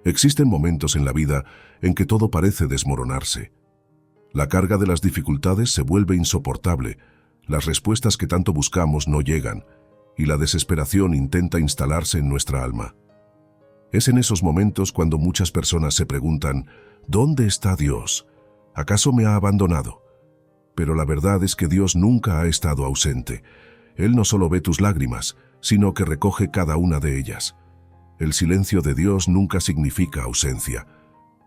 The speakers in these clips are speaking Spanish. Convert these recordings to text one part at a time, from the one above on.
Existen momentos en la vida en que todo parece desmoronarse. La carga de las dificultades se vuelve insoportable, las respuestas que tanto buscamos no llegan, y la desesperación intenta instalarse en nuestra alma. Es en esos momentos cuando muchas personas se preguntan, ¿dónde está Dios? ¿Acaso me ha abandonado? Pero la verdad es que Dios nunca ha estado ausente. Él no solo ve tus lágrimas, sino que recoge cada una de ellas. El silencio de Dios nunca significa ausencia.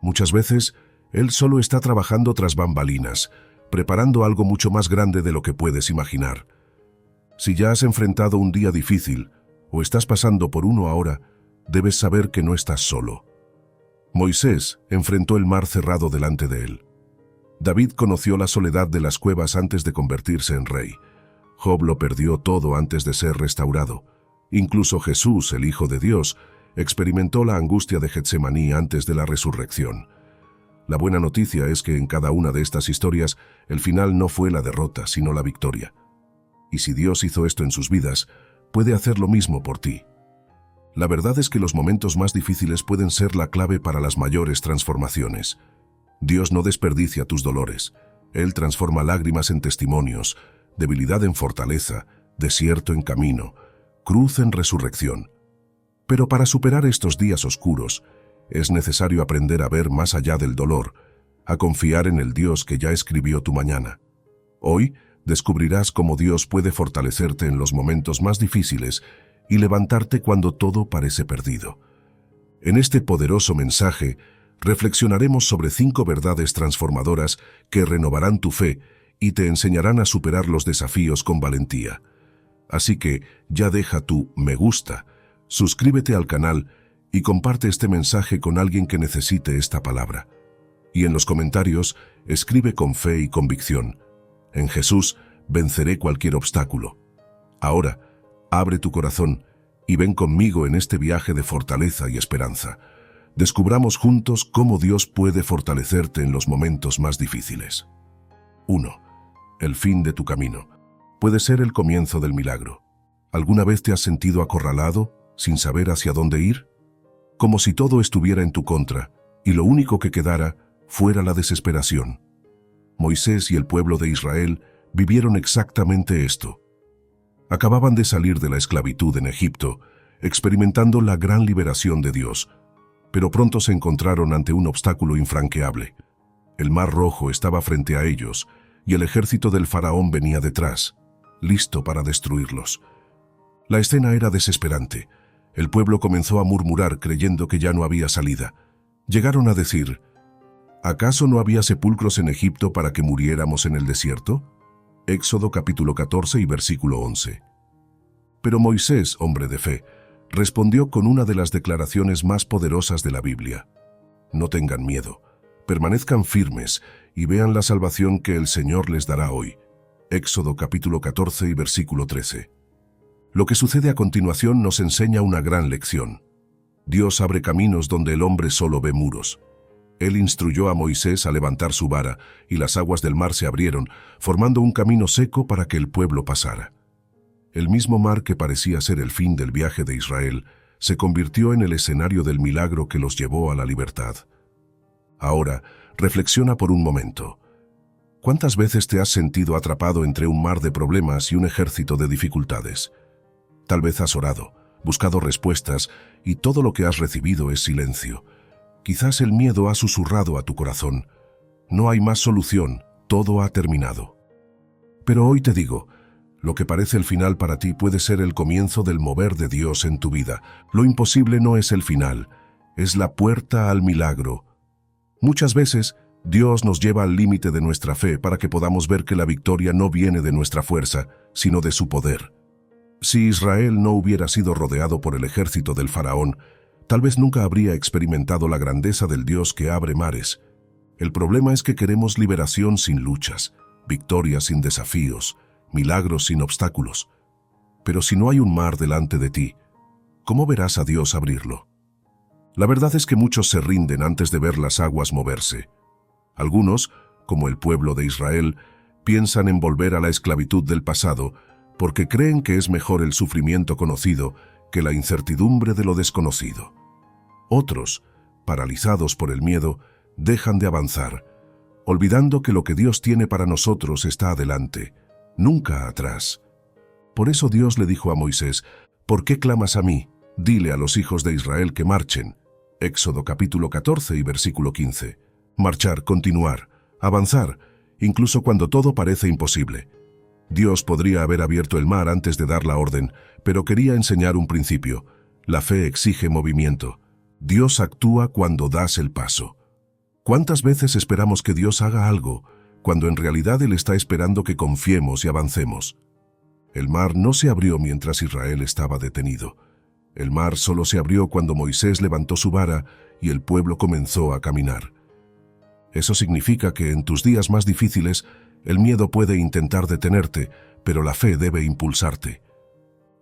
Muchas veces, Él solo está trabajando tras bambalinas, preparando algo mucho más grande de lo que puedes imaginar. Si ya has enfrentado un día difícil, o estás pasando por uno ahora, debes saber que no estás solo. Moisés enfrentó el mar cerrado delante de él. David conoció la soledad de las cuevas antes de convertirse en rey. Job lo perdió todo antes de ser restaurado. Incluso Jesús, el Hijo de Dios, experimentó la angustia de Getsemaní antes de la resurrección. La buena noticia es que en cada una de estas historias el final no fue la derrota, sino la victoria. Y si Dios hizo esto en sus vidas, puede hacer lo mismo por ti. La verdad es que los momentos más difíciles pueden ser la clave para las mayores transformaciones. Dios no desperdicia tus dolores. Él transforma lágrimas en testimonios, debilidad en fortaleza, desierto en camino, cruz en resurrección. Pero para superar estos días oscuros, es necesario aprender a ver más allá del dolor, a confiar en el Dios que ya escribió tu mañana. Hoy descubrirás cómo Dios puede fortalecerte en los momentos más difíciles y levantarte cuando todo parece perdido. En este poderoso mensaje, reflexionaremos sobre 5 verdades transformadoras que renovarán tu fe y te enseñarán a superar los desafíos con valentía. Así que ya deja tu me gusta, suscríbete al canal y comparte este mensaje con alguien que necesite esta palabra. Y en los comentarios, escribe con fe y convicción: en Jesús venceré cualquier obstáculo. Ahora, abre tu corazón y ven conmigo en este viaje de fortaleza y esperanza. Descubramos juntos cómo Dios puede fortalecerte en los momentos más difíciles. 1. El fin de tu camino. Puede ser el comienzo del milagro. ¿Alguna vez te has sentido acorralado, sin saber hacia dónde ir? Como si todo estuviera en tu contra, y lo único que quedara fuera la desesperación. Moisés y el pueblo de Israel vivieron exactamente esto. Acababan de salir de la esclavitud en Egipto, experimentando la gran liberación de Dios, pero pronto se encontraron ante un obstáculo infranqueable. El Mar Rojo estaba frente a ellos, y el ejército del faraón venía detrás, listo para destruirlos. La escena era desesperante. El pueblo comenzó a murmurar creyendo que ya no había salida. Llegaron a decir: ¿acaso no había sepulcros en Egipto para que muriéramos en el desierto? Éxodo capítulo 14 y versículo 11. Pero Moisés, hombre de fe, respondió con una de las declaraciones más poderosas de la Biblia: no tengan miedo, permanezcan firmes y vean la salvación que el Señor les dará hoy. Éxodo capítulo 14 y versículo 13. Lo que sucede a continuación nos enseña una gran lección. Dios abre caminos donde el hombre solo ve muros. Él instruyó a Moisés a levantar su vara, y las aguas del mar se abrieron, formando un camino seco para que el pueblo pasara. El mismo mar que parecía ser el fin del viaje de Israel, se convirtió en el escenario del milagro que los llevó a la libertad. Ahora, reflexiona por un momento. ¿Cuántas veces te has sentido atrapado entre un mar de problemas y un ejército de dificultades? Tal vez has orado, buscado respuestas, y todo lo que has recibido es silencio. Quizás el miedo ha susurrado a tu corazón: no hay más solución, todo ha terminado. Pero hoy te digo, lo que parece el final para ti puede ser el comienzo del mover de Dios en tu vida. Lo imposible no es el final, es la puerta al milagro. Muchas veces, Dios nos lleva al límite de nuestra fe para que podamos ver que la victoria no viene de nuestra fuerza, sino de su poder. Si Israel no hubiera sido rodeado por el ejército del faraón, tal vez nunca habría experimentado la grandeza del Dios que abre mares. El problema es que queremos liberación sin luchas, victorias sin desafíos, milagros sin obstáculos. Pero si no hay un mar delante de ti, ¿cómo verás a Dios abrirlo? La verdad es que muchos se rinden antes de ver las aguas moverse. Algunos, como el pueblo de Israel, piensan en volver a la esclavitud del pasado porque creen que es mejor el sufrimiento conocido que la incertidumbre de lo desconocido. Otros paralizados por el miedo, dejan de avanzar, olvidando que lo que Dios tiene para nosotros está adelante, nunca atrás. Por eso Dios le dijo a Moisés: ¿por qué clamas a mí? Dile a los hijos de Israel que marchen. Éxodo capítulo 14 y versículo 15. Marchar, continuar, avanzar, incluso cuando todo parece imposible. Dios podría haber abierto el mar antes de dar la orden, pero quería enseñar un principio. La fe exige movimiento. Dios actúa cuando das el paso. ¿Cuántas veces esperamos que Dios haga algo, cuando en realidad Él está esperando que confiemos y avancemos? El mar no se abrió mientras Israel estaba detenido. El mar solo se abrió cuando Moisés levantó su vara y el pueblo comenzó a caminar. Eso significa que en tus días más difíciles, el miedo puede intentar detenerte, pero la fe debe impulsarte.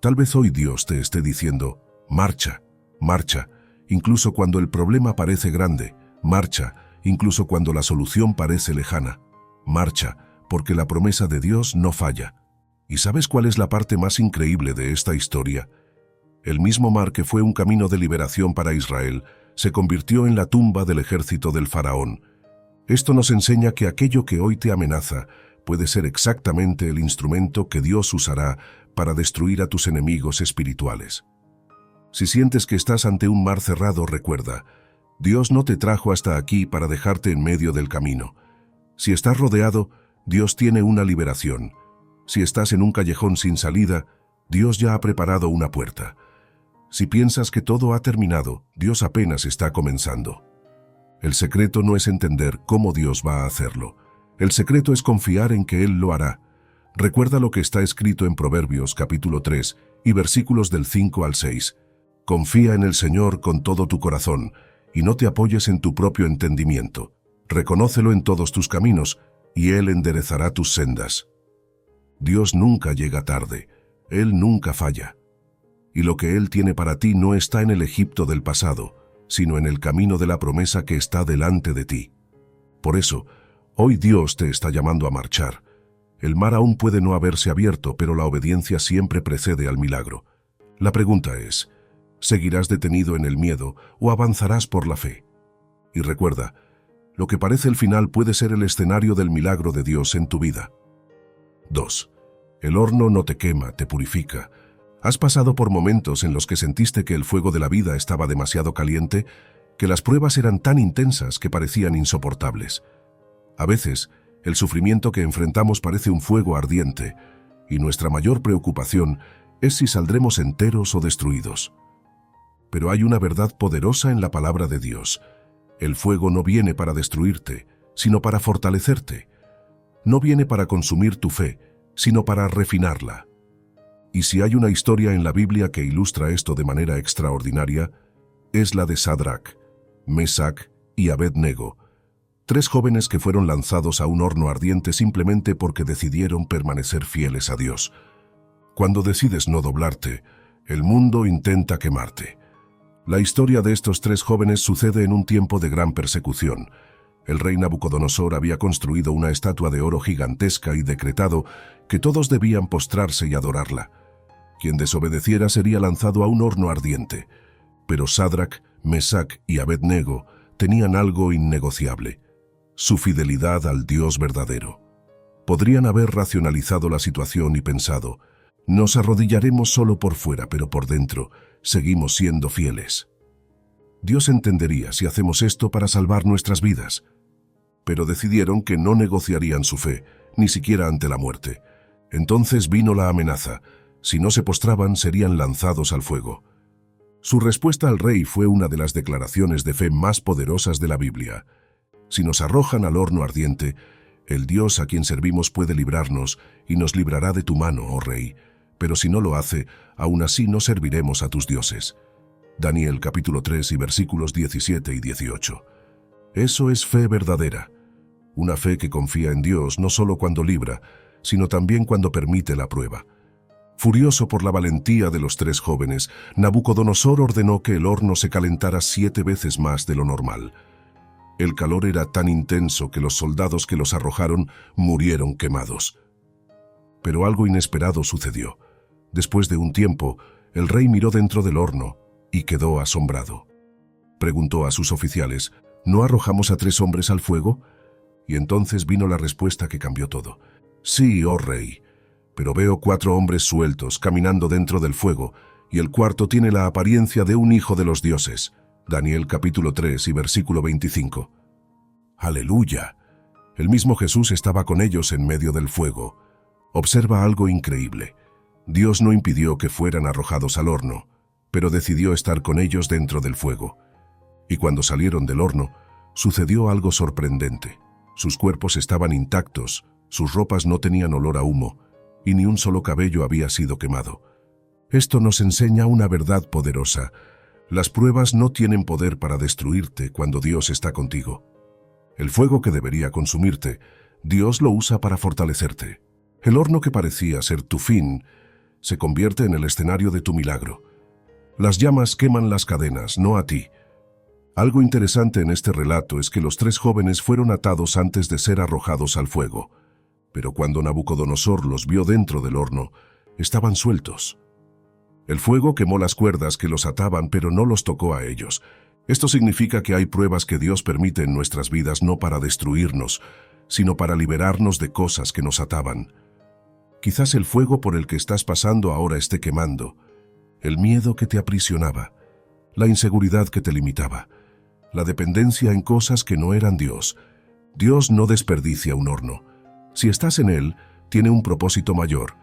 Tal vez hoy Dios te esté diciendo: marcha, marcha, incluso cuando el problema parece grande, marcha, incluso cuando la solución parece lejana. Marcha, porque la promesa de Dios no falla. ¿Y sabes cuál es la parte más increíble de esta historia? El mismo mar que fue un camino de liberación para Israel, se convirtió en la tumba del ejército del faraón. Esto nos enseña que aquello que hoy te amenaza puede ser exactamente el instrumento que Dios usará para destruir a tus enemigos espirituales. Si sientes que estás ante un mar cerrado, recuerda: Dios no te trajo hasta aquí para dejarte en medio del camino. Si estás rodeado, Dios tiene una liberación. Si estás en un callejón sin salida, Dios ya ha preparado una puerta. Si piensas que todo ha terminado, Dios apenas está comenzando. El secreto no es entender cómo Dios va a hacerlo. El secreto es confiar en que Él lo hará. Recuerda lo que está escrito en Proverbios capítulo 3 y versículos del 5 al 6. Confía en el Señor con todo tu corazón y no te apoyes en tu propio entendimiento. Reconócelo en todos tus caminos y Él enderezará tus sendas. Dios nunca llega tarde. Él nunca falla. Y lo que Él tiene para ti no está en el Egipto del pasado, sino en el camino de la promesa que está delante de ti. Por eso, hoy Dios te está llamando a marchar. El mar aún puede no haberse abierto, pero la obediencia siempre precede al milagro. La pregunta es: ¿seguirás detenido en el miedo o avanzarás por la fe? Y recuerda, lo que parece el final puede ser el escenario del milagro de Dios en tu vida. 2. El horno no te quema, te purifica. ¿Has pasado por momentos en los que sentiste que el fuego de la vida estaba demasiado caliente, que las pruebas eran tan intensas que parecían insoportables? A veces, el sufrimiento que enfrentamos parece un fuego ardiente, y nuestra mayor preocupación es si saldremos enteros o destruidos. Pero hay una verdad poderosa en la palabra de Dios. El fuego no viene para destruirte, sino para fortalecerte. No viene para consumir tu fe, sino para refinarla. Y si hay una historia en la Biblia que ilustra esto de manera extraordinaria, es la de Sadrach, Mesach y Abed-Nego, 3 jóvenes que fueron lanzados a un horno ardiente simplemente porque decidieron permanecer fieles a Dios. Cuando decides no doblarte, el mundo intenta quemarte. La historia de estos 3 jóvenes sucede en un tiempo de gran persecución. El rey Nabucodonosor había construido una estatua de oro gigantesca y decretado que todos debían postrarse y adorarla. Quien desobedeciera sería lanzado a un horno ardiente. Pero Sadrach, Mesach y Abed-Nego tenían algo innegociable: su fidelidad al Dios verdadero. Podrían haber racionalizado la situación y pensado: nos arrodillaremos solo por fuera, pero por dentro seguimos siendo fieles. Dios entendería si hacemos esto para salvar nuestras vidas. Pero decidieron que no negociarían su fe, ni siquiera ante la muerte. Entonces vino la amenaza: si no se postraban, serían lanzados al fuego. Su respuesta al rey fue una de las declaraciones de fe más poderosas de la Biblia. Si nos arrojan al horno ardiente, el Dios a quien servimos puede librarnos y nos librará de tu mano, oh rey. Pero si no lo hace, aún así no serviremos a tus dioses. Daniel capítulo 3 y versículos 17 y 18. Eso es fe verdadera. Una fe que confía en Dios no solo cuando libra, sino también cuando permite la prueba. Furioso por la valentía de los 3 jóvenes, Nabucodonosor ordenó que el horno se calentara 7 veces más de lo normal. El calor era tan intenso que los soldados que los arrojaron murieron quemados. Pero algo inesperado sucedió. Después de un tiempo, el rey miró dentro del horno y quedó asombrado. preguntó a sus oficiales. ¿No arrojamos a 3 hombres al fuego? Y entonces vino la respuesta que cambió todo. Sí, oh rey, pero veo 4 hombres sueltos caminando dentro del fuego, y el cuarto tiene la apariencia de un hijo de los dioses. Daniel capítulo 3 y versículo 25. ¡Aleluya! El mismo Jesús estaba con ellos en medio del fuego. Observa algo increíble. Dios no impidió que fueran arrojados al horno, pero decidió estar con ellos dentro del fuego. Y cuando salieron del horno, sucedió algo sorprendente. Sus cuerpos estaban intactos, sus ropas no tenían olor a humo, y ni un solo cabello había sido quemado. Esto nos enseña una verdad poderosa. Las pruebas no tienen poder para destruirte cuando Dios está contigo. El fuego que debería consumirte, Dios lo usa para fortalecerte. El horno que parecía ser tu fin, se convierte en el escenario de tu milagro. Las llamas queman las cadenas, no a ti. Algo interesante en este relato es que los 3 jóvenes fueron atados antes de ser arrojados al fuego. Pero cuando Nabucodonosor los vio dentro del horno, estaban sueltos. El fuego quemó las cuerdas que los ataban, pero no los tocó a ellos. Esto significa que hay pruebas que Dios permite en nuestras vidas no para destruirnos, sino para liberarnos de cosas que nos ataban. Quizás el fuego por el que estás pasando ahora esté quemando, el miedo que te aprisionaba, la inseguridad que te limitaba, la dependencia en cosas que no eran Dios. Dios no desperdicia un horno. Si estás en él, tiene un propósito mayor.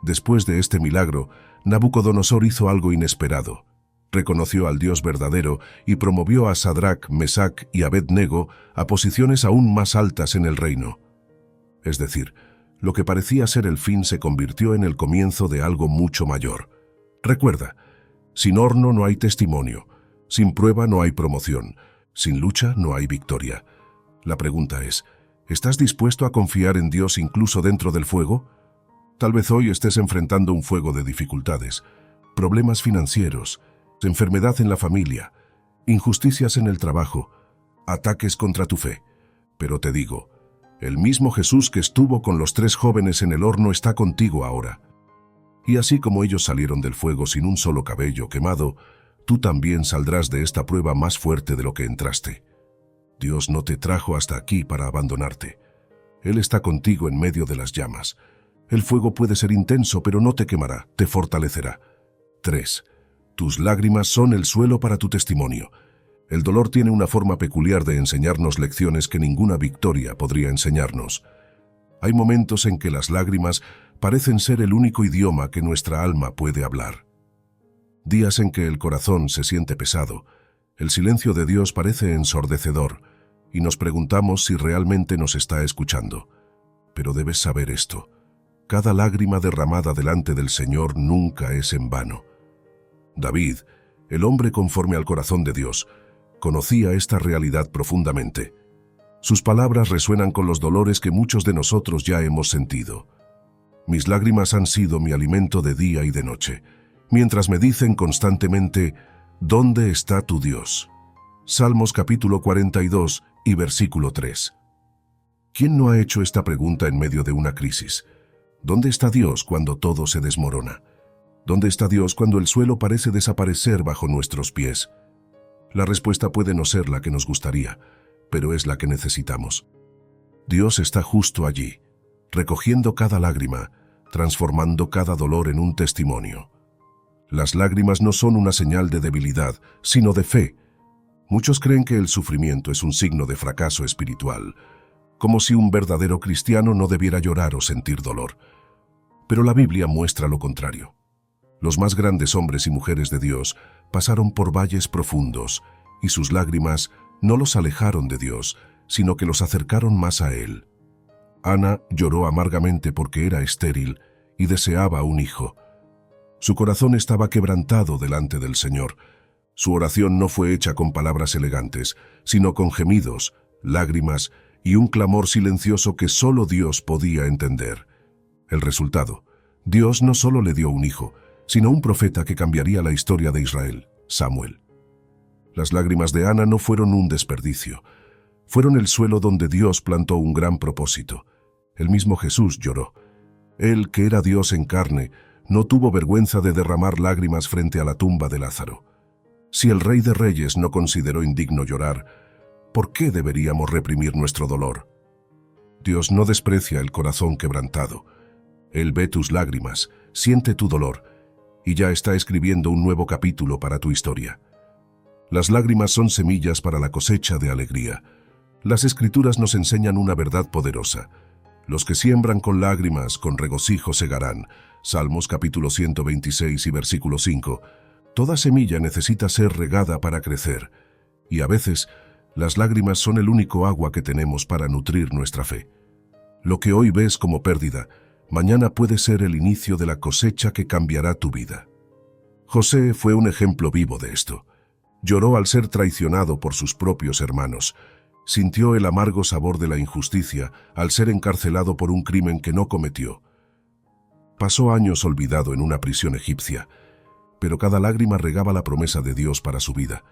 Después de este milagro, Nabucodonosor hizo algo inesperado. Reconoció al Dios verdadero y promovió a Sadrac, Mesac y Abed-Nego a posiciones aún más altas en el reino. Es decir, lo que parecía ser el fin se convirtió en el comienzo de algo mucho mayor. Recuerda, sin horno no hay testimonio, sin prueba no hay promoción, sin lucha no hay victoria. La pregunta es, ¿estás dispuesto a confiar en Dios incluso dentro del fuego? Tal vez hoy estés enfrentando un fuego de dificultades, problemas financieros, enfermedad en la familia, injusticias en el trabajo, ataques contra tu fe. Pero te digo, el mismo Jesús que estuvo con los 3 jóvenes en el horno está contigo ahora. Y así como ellos salieron del fuego sin un solo cabello quemado, tú también saldrás de esta prueba más fuerte de lo que entraste. Dios no te trajo hasta aquí para abandonarte. Él está contigo en medio de las llamas. El fuego puede ser intenso, pero no te quemará, te fortalecerá. 3. Tus lágrimas son el suelo para tu testimonio. El dolor tiene una forma peculiar de enseñarnos lecciones que ninguna victoria podría enseñarnos. Hay momentos en que las lágrimas parecen ser el único idioma que nuestra alma puede hablar. Días en que el corazón se siente pesado, el silencio de Dios parece ensordecedor, y nos preguntamos si realmente nos está escuchando. Pero debes saber esto. Cada lágrima derramada delante del Señor nunca es en vano. David, el hombre conforme al corazón de Dios, conocía esta realidad profundamente. Sus palabras resuenan con los dolores que muchos de nosotros ya hemos sentido. Mis lágrimas han sido mi alimento de día y de noche, mientras me dicen constantemente, ¿dónde está tu Dios? Salmos capítulo 42 y versículo 3. ¿Quién no ha hecho esta pregunta en medio de una crisis? ¿Dónde está Dios cuando todo se desmorona? ¿Dónde está Dios cuando el suelo parece desaparecer bajo nuestros pies? La respuesta puede no ser la que nos gustaría, pero es la que necesitamos. Dios está justo allí, recogiendo cada lágrima, transformando cada dolor en un testimonio. Las lágrimas no son una señal de debilidad, sino de fe. Muchos creen que el sufrimiento es un signo de fracaso espiritual, como si un verdadero cristiano no debiera llorar o sentir dolor. Pero la Biblia muestra lo contrario. Los más grandes hombres y mujeres de Dios pasaron por valles profundos, y sus lágrimas no los alejaron de Dios, sino que los acercaron más a Él. Ana lloró amargamente porque era estéril y deseaba un hijo. Su corazón estaba quebrantado delante del Señor. Su oración no fue hecha con palabras elegantes, sino con gemidos, lágrimas y un clamor silencioso que solo Dios podía entender. El resultado, Dios no solo le dio un hijo, sino un profeta que cambiaría la historia de Israel, Samuel. Las lágrimas de Ana no fueron un desperdicio. Fueron el suelo donde Dios plantó un gran propósito. El mismo Jesús lloró. Él, que era Dios en carne, no tuvo vergüenza de derramar lágrimas frente a la tumba de Lázaro. Si el Rey de Reyes no consideró indigno llorar, ¿por qué deberíamos reprimir nuestro dolor? Dios no desprecia el corazón quebrantado. Él ve tus lágrimas, siente tu dolor, y ya está escribiendo un nuevo capítulo para tu historia. Las lágrimas son semillas para la cosecha de alegría. Las Escrituras nos enseñan una verdad poderosa. Los que siembran con lágrimas, con regocijo segarán. Salmos capítulo 126 y versículo 5. Toda semilla necesita ser regada para crecer, y a veces las lágrimas son el único agua que tenemos para nutrir nuestra fe. Lo que hoy ves como pérdida, mañana puede ser el inicio de la cosecha que cambiará tu vida. José fue un ejemplo vivo de esto. Lloró al ser traicionado por sus propios hermanos. Sintió el amargo sabor de la injusticia al ser encarcelado por un crimen que no cometió. Pasó años olvidado en una prisión egipcia, pero cada lágrima regaba la promesa de Dios para su vida.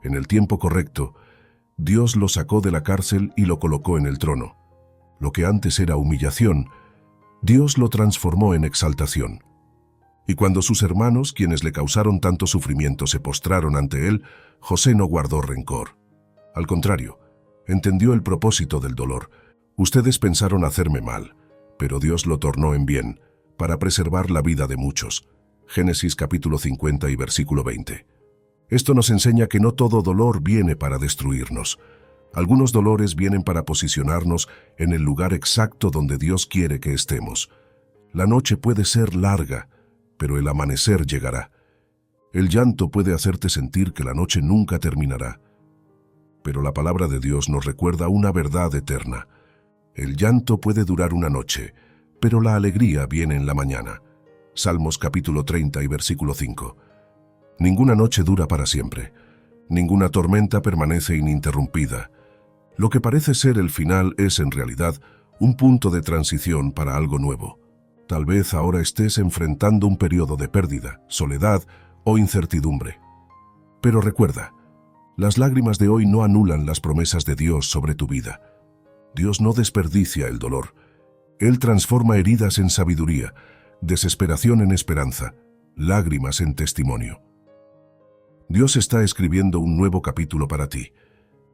En el tiempo correcto, Dios lo sacó de la cárcel y lo colocó en el trono. Lo que antes era humillación, Dios lo transformó en exaltación. Y cuando sus hermanos, quienes le causaron tanto sufrimiento, se postraron ante él, José no guardó rencor. Al contrario, entendió el propósito del dolor. Ustedes pensaron hacerme mal, pero Dios lo tornó en bien, para preservar la vida de muchos. Génesis capítulo 50 y versículo 20. Esto nos enseña que no todo dolor viene para destruirnos. Algunos dolores vienen para posicionarnos en el lugar exacto donde Dios quiere que estemos. La noche puede ser larga, pero el amanecer llegará. El llanto puede hacerte sentir que la noche nunca terminará. Pero la palabra de Dios nos recuerda una verdad eterna. El llanto puede durar una noche, pero la alegría viene en la mañana. Salmos capítulo 30 y versículo 5. Ninguna noche dura para siempre. Ninguna tormenta permanece ininterrumpida. Lo que parece ser el final es, en realidad, un punto de transición para algo nuevo. Tal vez ahora estés enfrentando un periodo de pérdida, soledad o incertidumbre. Pero recuerda, las lágrimas de hoy no anulan las promesas de Dios sobre tu vida. Dios no desperdicia el dolor. Él transforma heridas en sabiduría, desesperación en esperanza, lágrimas en testimonio. Dios está escribiendo un nuevo capítulo para ti.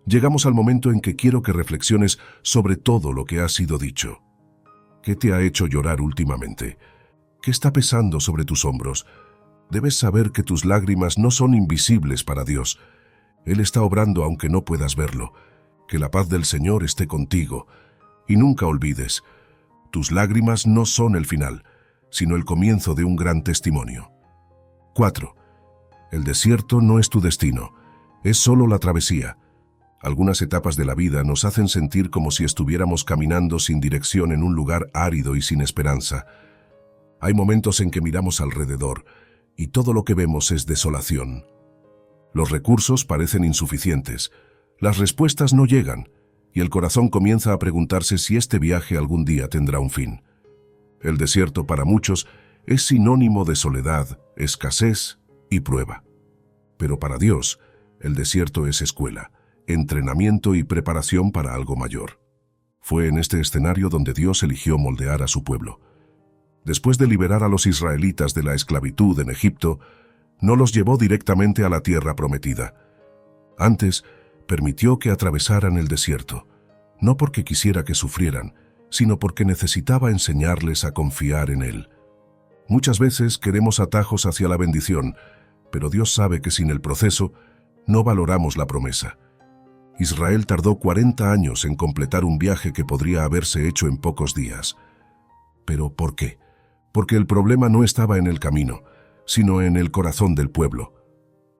Llegamos al momento en que quiero que reflexiones sobre todo lo que ha sido dicho. ¿Qué te ha hecho llorar últimamente? ¿Qué está pesando sobre tus hombros? Debes saber que tus lágrimas no son invisibles para Dios. Él está obrando aunque no puedas verlo. Que la paz del Señor esté contigo. Y nunca olvides, tus lágrimas no son el final, sino el comienzo de un gran testimonio. 4. El desierto no es tu destino, es solo la travesía. Algunas etapas de la vida nos hacen sentir como si estuviéramos caminando sin dirección en un lugar árido y sin esperanza. Hay momentos en que miramos alrededor y todo lo que vemos es desolación. Los recursos parecen insuficientes, las respuestas no llegan y el corazón comienza a preguntarse si este viaje algún día tendrá un fin. El desierto para muchos es sinónimo de soledad, escasez y prueba. Pero para Dios, el desierto es escuela, entrenamiento y preparación para algo mayor. Fue en este escenario donde Dios eligió moldear a su pueblo. Después de liberar a los israelitas de la esclavitud en Egipto, no los llevó directamente a la tierra prometida. Antes, permitió que atravesaran el desierto, no porque quisiera que sufrieran, sino porque necesitaba enseñarles a confiar en Él. Muchas veces queremos atajos hacia la bendición, pero Dios sabe que sin el proceso no valoramos la promesa. Israel tardó 40 años en completar un viaje que podría haberse hecho en pocos días. ¿Pero por qué? Porque el problema no estaba en el camino, sino en el corazón del pueblo.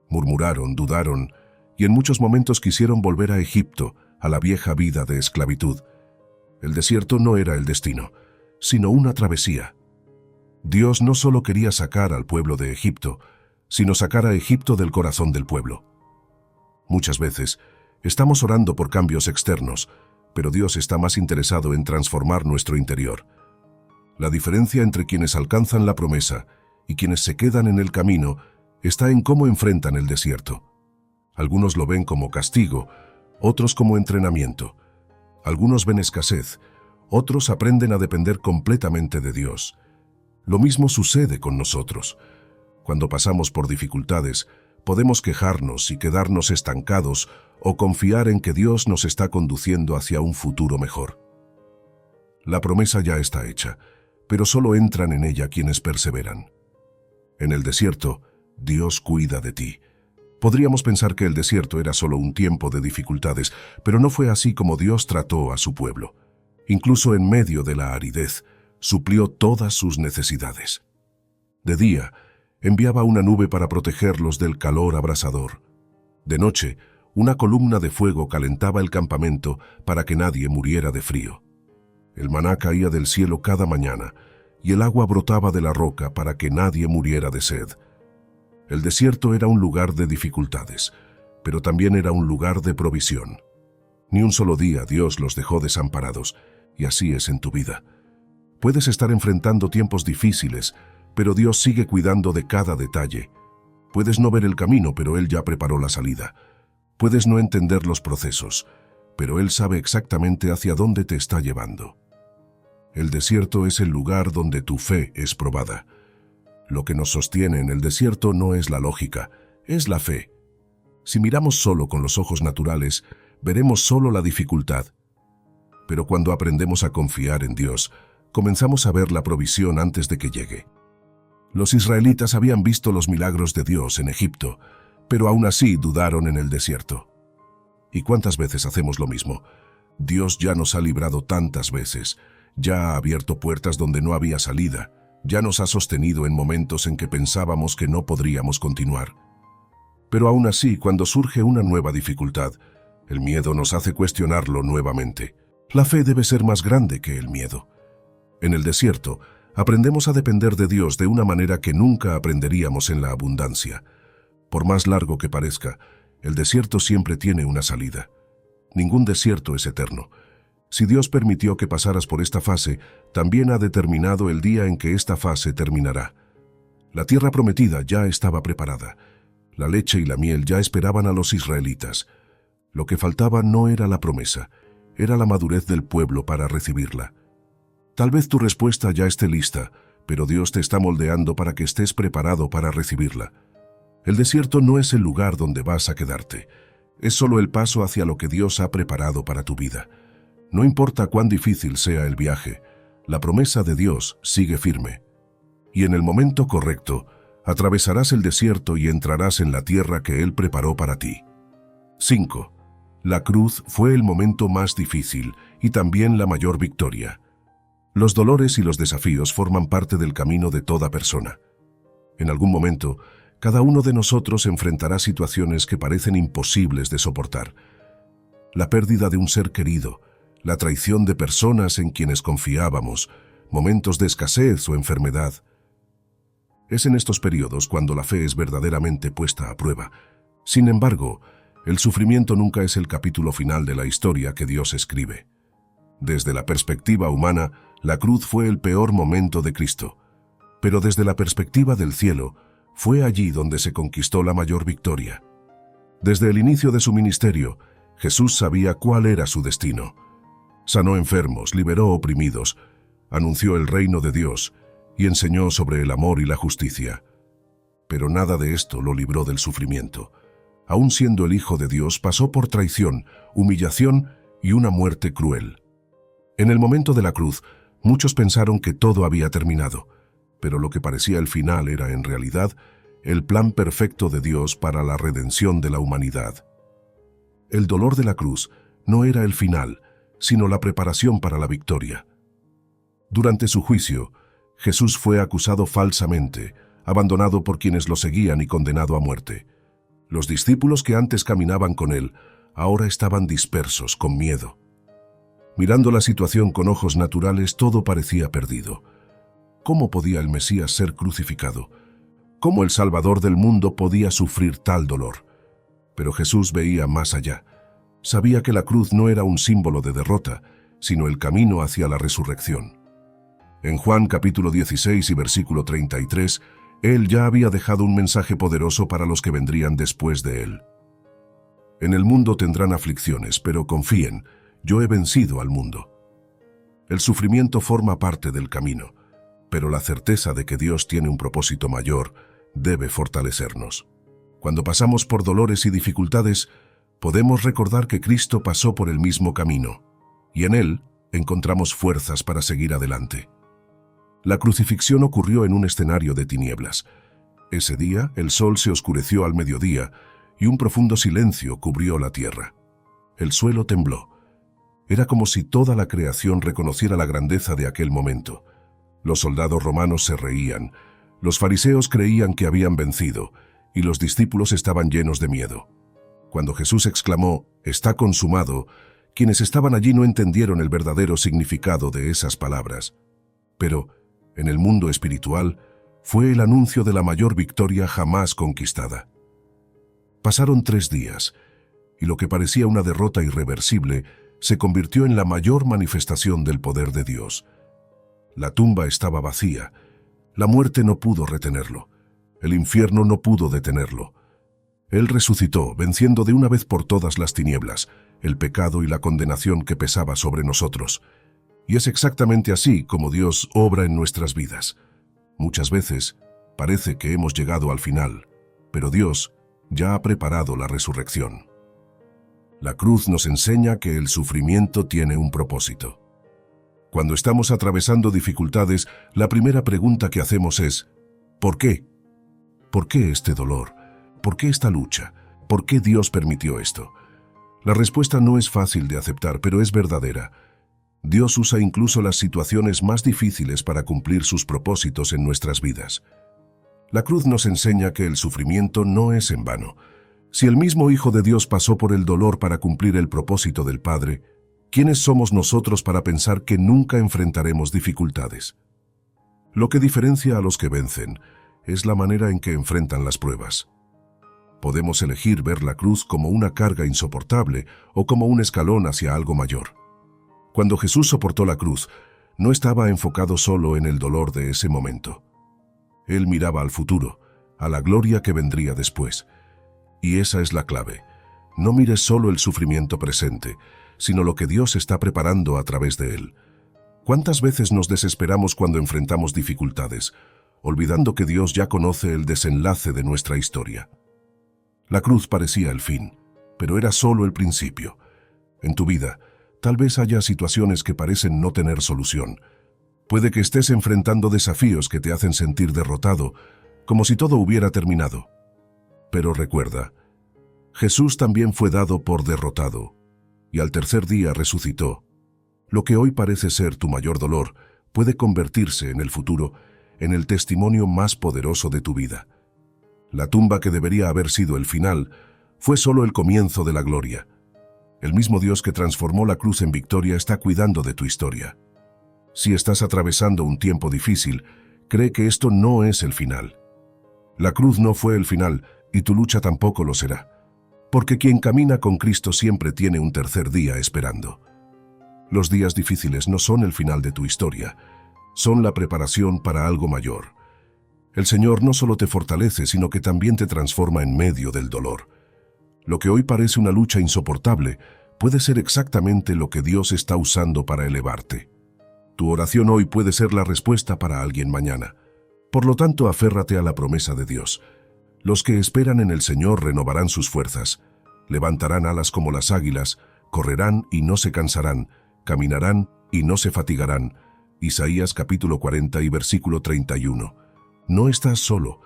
Murmuraron, dudaron, y en muchos momentos quisieron volver a Egipto, a la vieja vida de esclavitud. El desierto no era el destino, sino una travesía. Dios no solo quería sacar al pueblo de Egipto, sino sacar a Egipto del corazón del pueblo. Muchas veces, estamos orando por cambios externos, pero Dios está más interesado en transformar nuestro interior. La diferencia entre quienes alcanzan la promesa y quienes se quedan en el camino está en cómo enfrentan el desierto. Algunos lo ven como castigo, otros como entrenamiento. Algunos ven escasez, otros aprenden a depender completamente de Dios. Lo mismo sucede con nosotros. Cuando pasamos por dificultades, Podemos quejarnos y quedarnos estancados o confiar en que Dios nos está conduciendo hacia un futuro mejor. La promesa ya está hecha, pero solo entran en ella quienes perseveran. En el desierto, Dios cuida de ti. Podríamos pensar que el desierto era solo un tiempo de dificultades, pero no fue así como Dios trató a su pueblo. Incluso en medio de la aridez, suplió todas sus necesidades. De día, enviaba una nube para protegerlos del calor abrasador. De noche, una columna de fuego calentaba el campamento para que nadie muriera de frío. El maná caía del cielo cada mañana, y el agua brotaba de la roca para que nadie muriera de sed. El desierto era un lugar de dificultades, pero también era un lugar de provisión. Ni un solo día Dios los dejó desamparados, y así es en tu vida. Puedes estar enfrentando tiempos difíciles, pero Dios sigue cuidando de cada detalle. Puedes no ver el camino, pero Él ya preparó la salida. Puedes no entender los procesos, pero Él sabe exactamente hacia dónde te está llevando. El desierto es el lugar donde tu fe es probada. Lo que nos sostiene en el desierto no es la lógica, es la fe. Si miramos solo con los ojos naturales, veremos solo la dificultad. Pero cuando aprendemos a confiar en Dios, comenzamos a ver la provisión antes de que llegue. Los israelitas habían visto los milagros de Dios en Egipto, pero aún así dudaron en el desierto. ¿Y cuántas veces hacemos lo mismo? Dios ya nos ha librado tantas veces, ya ha abierto puertas donde no había salida, ya nos ha sostenido en momentos en que pensábamos que no podríamos continuar. Pero aún así, cuando surge una nueva dificultad, el miedo nos hace cuestionarlo nuevamente. La fe debe ser más grande que el miedo. En el desierto, aprendemos a depender de Dios de una manera que nunca aprenderíamos en la abundancia. Por más largo que parezca, el desierto siempre tiene una salida. Ningún desierto es eterno. Si Dios permitió que pasaras por esta fase, también ha determinado el día en que esta fase terminará. La tierra prometida ya estaba preparada. La leche y la miel ya esperaban a los israelitas. Lo que faltaba no era la promesa, era la madurez del pueblo para recibirla. Tal vez tu respuesta ya esté lista, pero Dios te está moldeando para que estés preparado para recibirla. El desierto no es el lugar donde vas a quedarte. Es solo el paso hacia lo que Dios ha preparado para tu vida. No importa cuán difícil sea el viaje, la promesa de Dios sigue firme. Y en el momento correcto, atravesarás el desierto y entrarás en la tierra que Él preparó para ti. 5. La cruz fue el momento más difícil y también la mayor victoria. Los dolores y los desafíos forman parte del camino de toda persona. En algún momento, cada uno de nosotros enfrentará situaciones que parecen imposibles de soportar. La pérdida de un ser querido, la traición de personas en quienes confiábamos, momentos de escasez o enfermedad. Es en estos periodos cuando la fe es verdaderamente puesta a prueba. Sin embargo, el sufrimiento nunca es el capítulo final de la historia que Dios escribe. Desde la perspectiva humana, la cruz fue el peor momento de Cristo. Pero desde la perspectiva del cielo, fue allí donde se conquistó la mayor victoria. Desde el inicio de su ministerio, Jesús sabía cuál era su destino. Sanó enfermos, liberó oprimidos, anunció el reino de Dios y enseñó sobre el amor y la justicia. Pero nada de esto lo libró del sufrimiento. Aun siendo el Hijo de Dios, pasó por traición, humillación y una muerte cruel. En el momento de la cruz, muchos pensaron que todo había terminado, pero lo que parecía el final era en realidad el plan perfecto de Dios para la redención de la humanidad. El dolor de la cruz no era el final, sino la preparación para la victoria. Durante su juicio, Jesús fue acusado falsamente, abandonado por quienes lo seguían y condenado a muerte. Los discípulos que antes caminaban con él, ahora estaban dispersos, con miedo. Mirando la situación con ojos naturales, todo parecía perdido. ¿Cómo podía el Mesías ser crucificado? ¿Cómo el Salvador del mundo podía sufrir tal dolor? Pero Jesús veía más allá. Sabía que la cruz no era un símbolo de derrota, sino el camino hacia la resurrección. En Juan capítulo 16 y versículo 33, Él ya había dejado un mensaje poderoso para los que vendrían después de Él. En el mundo tendrán aflicciones, pero confíen, yo he vencido al mundo. El sufrimiento forma parte del camino, pero la certeza de que Dios tiene un propósito mayor debe fortalecernos. Cuando pasamos por dolores y dificultades, podemos recordar que Cristo pasó por el mismo camino, y en Él encontramos fuerzas para seguir adelante. La crucifixión ocurrió en un escenario de tinieblas. Ese día, el sol se oscureció al mediodía y un profundo silencio cubrió la tierra. El suelo tembló. Era como si toda la creación reconociera la grandeza de aquel momento. Los soldados romanos se reían, los fariseos creían que habían vencido, y los discípulos estaban llenos de miedo. Cuando Jesús exclamó, «Está consumado», quienes estaban allí no entendieron el verdadero significado de esas palabras. Pero, en el mundo espiritual, fue el anuncio de la mayor victoria jamás conquistada. Pasaron 3 días, y lo que parecía una derrota irreversible se convirtió en la mayor manifestación del poder de Dios. La tumba estaba vacía, la muerte no pudo retenerlo, el infierno no pudo detenerlo. Él resucitó, venciendo de una vez por todas las tinieblas, el pecado y la condenación que pesaba sobre nosotros. Y es exactamente así como Dios obra en nuestras vidas. Muchas veces parece que hemos llegado al final, pero Dios ya ha preparado la resurrección. La cruz nos enseña que el sufrimiento tiene un propósito. Cuando estamos atravesando dificultades, la primera pregunta que hacemos es, ¿por qué? ¿Por qué este dolor? ¿Por qué esta lucha? ¿Por qué Dios permitió esto? La respuesta no es fácil de aceptar, pero es verdadera. Dios usa incluso las situaciones más difíciles para cumplir sus propósitos en nuestras vidas. La cruz nos enseña que el sufrimiento no es en vano. Si el mismo Hijo de Dios pasó por el dolor para cumplir el propósito del Padre, ¿quiénes somos nosotros para pensar que nunca enfrentaremos dificultades? Lo que diferencia a los que vencen es la manera en que enfrentan las pruebas. Podemos elegir ver la cruz como una carga insoportable o como un escalón hacia algo mayor. Cuando Jesús soportó la cruz, no estaba enfocado solo en el dolor de ese momento. Él miraba al futuro, a la gloria que vendría después. Y esa es la clave. No mires solo el sufrimiento presente, sino lo que Dios está preparando a través de él. ¿Cuántas veces nos desesperamos cuando enfrentamos dificultades, olvidando que Dios ya conoce el desenlace de nuestra historia? La cruz parecía el fin, pero era solo el principio. En tu vida, tal vez haya situaciones que parecen no tener solución. Puede que estés enfrentando desafíos que te hacen sentir derrotado, como si todo hubiera terminado. Pero recuerda, Jesús también fue dado por derrotado, y al tercer día resucitó. Lo que hoy parece ser tu mayor dolor puede convertirse en el futuro en el testimonio más poderoso de tu vida. La tumba que debería haber sido el final fue solo el comienzo de la gloria. El mismo Dios que transformó la cruz en victoria está cuidando de tu historia. Si estás atravesando un tiempo difícil, cree que esto no es el final. La cruz no fue el final y tu lucha tampoco lo será, porque quien camina con Cristo siempre tiene un tercer día esperando. Los días difíciles no son el final de tu historia, son la preparación para algo mayor. El Señor no solo te fortalece, sino que también te transforma en medio del dolor. Lo que hoy parece una lucha insoportable puede ser exactamente lo que Dios está usando para elevarte. Tu oración hoy puede ser la respuesta para alguien mañana. Por lo tanto, aférrate a la promesa de Dios. Los que esperan en el Señor renovarán sus fuerzas, levantarán alas como las águilas, correrán y no se cansarán, caminarán y no se fatigarán. Isaías capítulo 40 y versículo 31. No estás solo,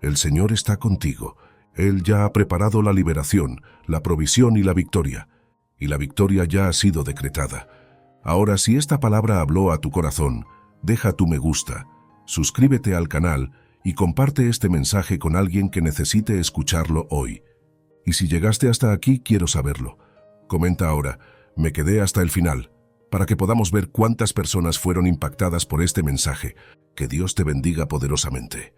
el Señor está contigo. Él ya ha preparado la liberación, la provisión y la victoria ya ha sido decretada. Ahora, si esta palabra habló a tu corazón, deja tu me gusta, suscríbete al canal y comparte este mensaje con alguien que necesite escucharlo hoy. Y si llegaste hasta aquí, quiero saberlo. Comenta ahora, me quedé hasta el final, para que podamos ver cuántas personas fueron impactadas por este mensaje. Que Dios te bendiga poderosamente.